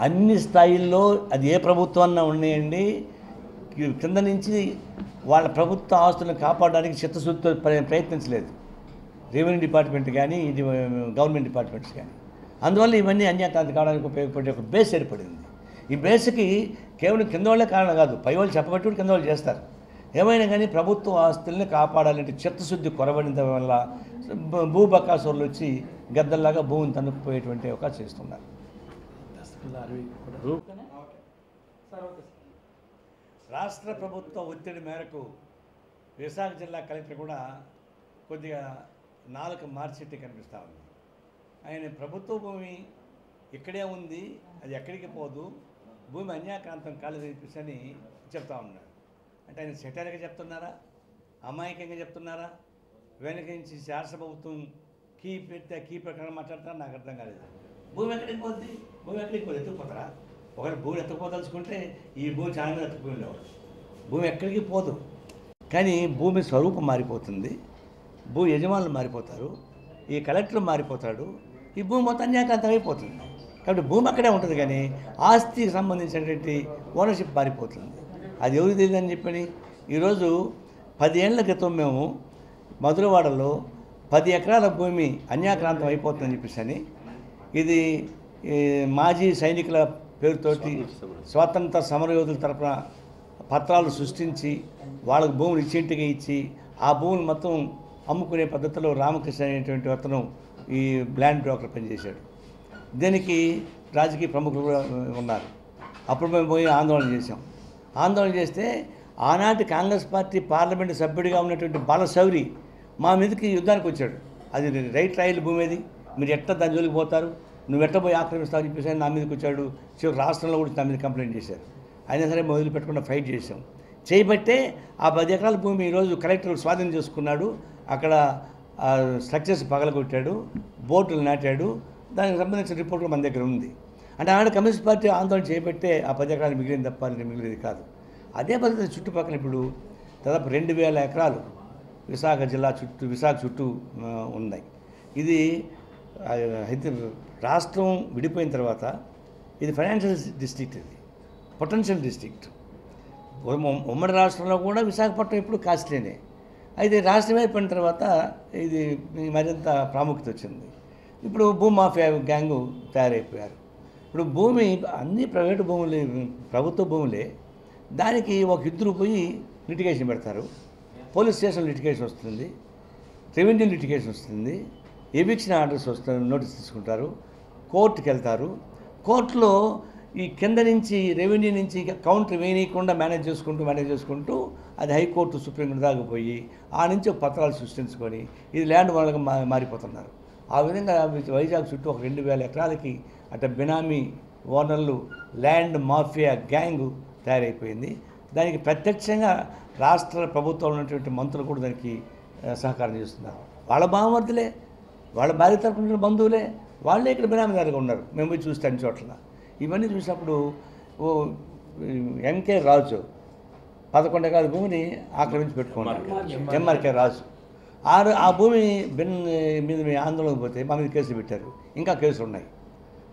అన్ని స్థాయిల్లో అది ఏ ప్రభుత్వాన్న ఉన్నాయండి, కింద నుంచి వాళ్ళ ప్రభుత్వ ఆస్తులను కాపాడడానికి చిత్తశుద్ధితో ప్రయత్నించలేదు రెవెన్యూ డిపార్ట్మెంట్ కానీ ఇది గవర్నమెంట్ డిపార్ట్మెంట్స్ కానీ. అందువల్ల ఇవన్నీ అన్యాక్రాంతి కావడానికి ఉపయోగపడే ఒక బేస్ ఏర్పడింది. ఈ బేస్కి కేవలం కింద వాళ్ళే కారణం కాదు, పై వాళ్ళు చెప్పబట్టి కూడా కింద వాళ్ళు చేస్తారు. ఏమైనా కానీ ప్రభుత్వ ఆస్తుల్ని కాపాడాలంటే చిత్తశుద్ధి కొరబడిన వల్ల భూబకాసురులు వచ్చి గద్దల్లాగా భూమిని తన్నుకుపోయేటువంటి అవకాశం చేస్తున్నారు. రాష్ట్ర ప్రభుత్వ ఒత్తిడి మేరకు విశాఖ జిల్లా కలెక్టర్ కూడా కొద్దిగా నాలుక మార్చిట్టు కనిపిస్తూ ఉంది. ఆయన ప్రభుత్వ భూమి ఇక్కడే ఉంది, అది ఎక్కడికి పోదు, భూమి అన్యాక్రాంతం కాలేదని చెప్పేసి చెప్తా ఉన్నాడు. అంటే ఆయన సెటర్గా చెప్తున్నారా, అమాయకంగా చెప్తున్నారా, వెనక నుంచి శాసన ప్రభుత్వం కీ పెడితే కీ ప్రకారం మాట్లాడతారా నాకు అర్థం కాలేదు. భూమి ఎక్కడికి పోద్ది, భూమి ఎక్కడికి పోదు, ఎత్తుకుపోతారా? ఒకవేళ భూమి ఎత్తుకుపోదలుచుకుంటే ఈ భూమి చాలా మంది ఎత్తుకుపోయేవాడు. భూమి ఎక్కడికి పోదు, కానీ భూమి స్వరూపం మారిపోతుంది, భూ యజమానులు మారిపోతారు, ఈ కలెక్టర్ మారిపోతాడు, ఈ భూమి మొత్తం అన్యాక్రాంతం అయిపోతుంది. కాబట్టి భూమి అక్కడే ఉంటుంది కానీ ఆస్తికి సంబంధించినటువంటి ఓనర్షిప్ మారిపోతుంది. అది ఎవరికి తెలియదని చెప్పని ఈరోజు 10 ఏళ్ల క్రితం మేము మధురవాడలో 10 ఎకరాల భూమి అన్యాక్రాంతం అయిపోతుందని చెప్పేసి అని, ఇది మాజీ సైనికుల పేరుతోటి స్వాతంత్ర సమరయోధుల తరఫున పత్రాలు సృష్టించి వాళ్ళకు భూములు ఇచ్చింటిగా ఇచ్చి ఆ భూములు మొత్తం అమ్ముకునే పద్ధతిలో రామకృష్ణ అనేటువంటి అతను ఈ ల్యాండ్ బ్రోకర్ పనిచేశాడు. దీనికి రాజకీయ ప్రముఖులు కూడా ఉన్నారు. అప్పుడు మేము పోయి ఆందోళన చేశాం. ఆందోళన చేస్తే ఆనాటి కాంగ్రెస్ పార్టీ పార్లమెంటు సభ్యుడిగా ఉన్నటువంటి బాలశౌరి మా మీదకి యుద్ధానికి వచ్చాడు. అది రైట్ రాయల్ భూమి, అది మీరు ఎట్ట దాని జోలికి పోతారు, నువ్వు ఎట్టబోయి ఆక్రమిస్తావు అని చెప్పేసి నా మీదకి వచ్చాడు. చివరికి రాష్ట్రంలో కూడా నా మీద కంప్లైంట్ చేశారు. అయినా సరే మొదలు పెట్టకుండా ఫైట్ చేశాం. చేయబట్టే ఆ 10 ఎకరాల భూమి ఈరోజు కలెక్టర్ స్వాధీనం చేసుకున్నాడు. అక్కడ స్ట్రక్చర్స్ పగలగొట్టాడు, బోర్డులు నాటాడు. దానికి సంబంధించిన రిపోర్ట్ మన దగ్గర ఉంది. అంటే ఆనాడు కమ్యూనిస్ట్ పార్టీ ఆందోళన చేయబట్టే ఆ 10 ఎకరాలు మిగిలింది తప్ప మిగిలింది కాదు. అదే పద్ధతి చుట్టుపక్కల ఇప్పుడు దాదాపు 2000 ఎకరాలు విశాఖ జిల్లా చుట్టూ ఉన్నాయి. ఇది అయితే రాష్ట్రం విడిపోయిన తర్వాత ఇది ఫైనాన్షియల్ డిస్ట్రిక్ట్, ఇది పొటెన్షియల్ డిస్ట్రిక్ట్. ఉమ్మడి రాష్ట్రంలో కూడా విశాఖపట్నం ఇప్పుడు కాస్ట్లీనే. అయితే రాష్ట్రం అయిపోయిన తర్వాత ఇది మరింత ప్రాముఖ్యత వచ్చింది. ఇప్పుడు భూమాఫియా గ్యాంగు తయారైపోయారు. ఇప్పుడు భూమి అన్ని ప్రైవేటు భూములే, ప్రభుత్వ భూములే. దానికి ఒక ఇద్దరు పోయి లిటిగేషన్ పెడతారు. పోలీస్ స్టేషన్ లిటిగేషన్ వస్తుంది, రెవెన్యూ లిటిగేషన్ వస్తుంది, ఎవిక్షన్ ఆర్డర్స్ వస్తుంది, నోటీస్ తీసుకుంటారు, కోర్టుకి వెళ్తారు. కోర్టులో ఈ కింద నుంచి రెవెన్యూ నుంచి కౌంటర్ వేయకుండా మేనేజ్ చేసుకుంటూ అది హైకోర్టు సుప్రీంకోర్టు దాకా పోయి ఆ నుంచి పత్రాలు సృష్టించుకొని ఇది ల్యాండ్ వాళ్ళకి మారిపోతున్నారు. ఆ విధంగా వైజాగ్ చుట్టూ ఒక 2000 ఎకరాలకి అట్లా బినామీ ఓనర్లు ల్యాండ్ మాఫియా గ్యాంగు తయారైపోయింది. దానికి ప్రత్యక్షంగా రాష్ట్ర ప్రభుత్వంలో ఉన్నటువంటి మంత్రులు కూడా దానికి సహకారం చేస్తున్నారు. వాళ్ళ బావమర్దులే, వాళ్ళ భార్య తరపున బంధువులే, వాళ్ళే ఇక్కడ బినామీదారుగా ఉన్నారు. మేము పోయి చూస్తే అన్ని చోట్ల ఇవన్నీ చూసినప్పుడు ఎంకే రాజు 11 ఎకరాల భూమిని ఆక్రమించి పెట్టుకున్నాడు. ఎంఆర్కే రాజు ఆ భూమి మీద ఆందోళనకు పోతే మా మీద కేసులు పెట్టారు. ఇంకా కేసులు ఉన్నాయి.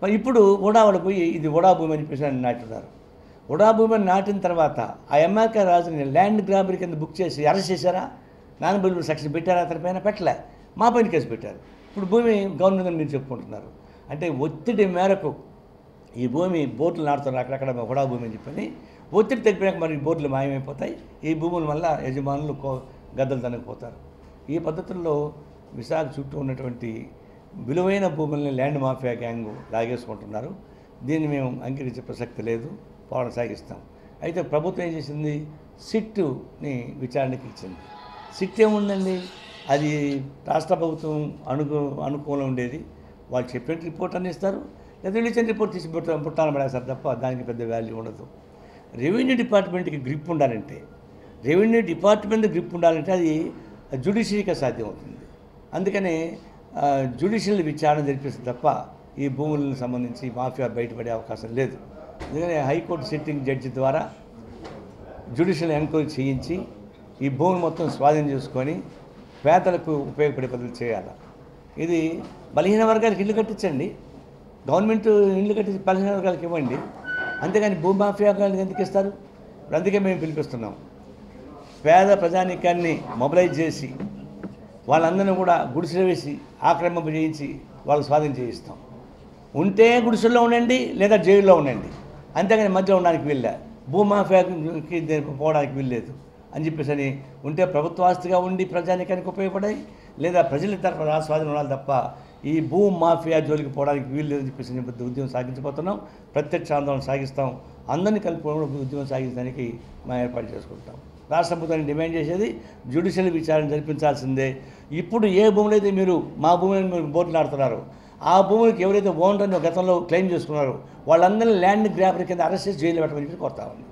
మరి ఇప్పుడు ఉడావాళ్ళు పోయి ఇది ఉడా భూమి అని చెప్పేసి నాటున్నారు. ఉడా భూమిని నాటిన తర్వాత ఆ ఎంఆర్కే రాజుని ల్యాండ్ గ్రాబరీ కింద బుక్ చేసి అరెస్ట్ చేశారా? నానబుల్ సెక్షన్ పెట్టారా? అతని పైన పెట్టలే, మా పైన కేసు పెట్టారు. ఇప్పుడు భూమి గవర్నమెంట్ మీరు చెప్పుకుంటున్నారు. అంటే ఒత్తిడి మేరకు ఈ భూమి బోర్డులు నాటుతున్నారు. అక్కడక్కడ హుడా భూమి అని చెప్పని ఒత్తిడి తగ్గిపోయాక మరి బోర్డులు మాయమైపోతాయి. ఈ భూముల వల్ల యజమానులు గద్దలు తనకపోతారు. ఈ పద్ధతుల్లో విశాఖ చుట్టూ ఉన్నటువంటి విలువైన భూముల్ని ల్యాండ్ మాఫియా గ్యాంగు లాగేసుకుంటున్నారు. దీన్ని మేము అంగీకరించే ప్రసక్తి లేదు, పోరాటం సాగిస్తాం. అయితే ప్రభుత్వం ఏం చేసింది? సిట్టుని విచారణకి ఇచ్చింది. సిట్ ఏముందండి, అది రాష్ట్ర ప్రభుత్వం అనుకూలం ఉండేది. వాళ్ళు చెప్పిన రిపోర్ట్ అని ఇస్తారు, లేదా ఇచ్చిన రిపోర్ట్ తీసి పుట్టాలని పడేస్తారు తప్ప దానికి పెద్ద వాల్యూ ఉండదు. రెవెన్యూ డిపార్ట్మెంట్కి గ్రిప్ ఉండాలంటే అది జ్యుడిషియరీగా సాధ్యం అవుతుంది. అందుకనే జ్యుడిషియల్ విచారణ జరిపిస్తుంది తప్ప ఈ భూములకు సంబంధించి మాఫియా బయటపడే అవకాశం లేదు. అందుకని హైకోర్టు సిట్టింగ్ జడ్జి ద్వారా జ్యుడిషియల్ ఎంక్వైరీ చేయించి ఈ భూములు మొత్తం స్వాధీనం చేసుకొని పేదలకు ఉపయోగపడే పద్ధతులు చేయాలి. ఇది బలహీన వర్గాలకు ఇల్లు కట్టించండి, గవర్నమెంట్ ఇల్లు కట్టి పల్లె వర్గాలకు ఇవ్వండి, అంతేగాని భూమాఫియా వాళ్ళకి ఎందుకు ఇస్తారు? ఇప్పుడు అందుకే మేము పిలిపిస్తున్నాం, పేద ప్రజానీకాన్ని మొబిలైజ్ చేసి వాళ్ళందరినీ కూడా గుడిసెలు వేసి ఆక్రమింప చేయించి వాళ్ళకి స్వాధీనం చేయిస్తాం. ఉంటే గుడిసెల్లో ఉండండి, లేదా జైల్లో ఉండండి, అంతేగాని మధ్య ఉండడానికి వీల్లే, భూమాఫియాకి పోవడానికి వీల్లేదు అని చెప్పేసి అని ఉంటే ప్రభుత్వ ఆస్తిగా ఉండి ప్రజానీకానికి ఉపయోగపడాయి, లేదా ప్రజల తరఫున స్వాధీనం ఉండాలి తప్ప ఈ భూమాఫియా జోలికి పోవడానికి వీల్లేదని చెప్పేసి ఉద్యమం సాగించబోతున్నాం. ప్రత్యక్ష ఆందోళన సాగిస్తాం. అందరినీ కలిపి ఉద్యమం సాగించడానికి మేము ఏర్పాటు చేసుకుంటాం. రాష్ట్ర ప్రభుత్వాన్ని డిమాండ్ చేసేది జ్యుడిషియల్ విచారణ జరిపించాల్సిందే. ఇప్పుడు ఏ భూములు అయితే మీరు మా భూములను మీరు బోర్డులు ఆడుతున్నారు, ఆ భూములకు ఎవరైతే ఓనర్ అని గతంలో క్లెయిమ్ చేసుకున్నారో వాళ్ళందరినీ ల్యాండ్ గ్రాబరీ కింద అరెస్ట్ చేసి జైలు పెట్టమని చెప్పి కోరుతా ఉన్నాం.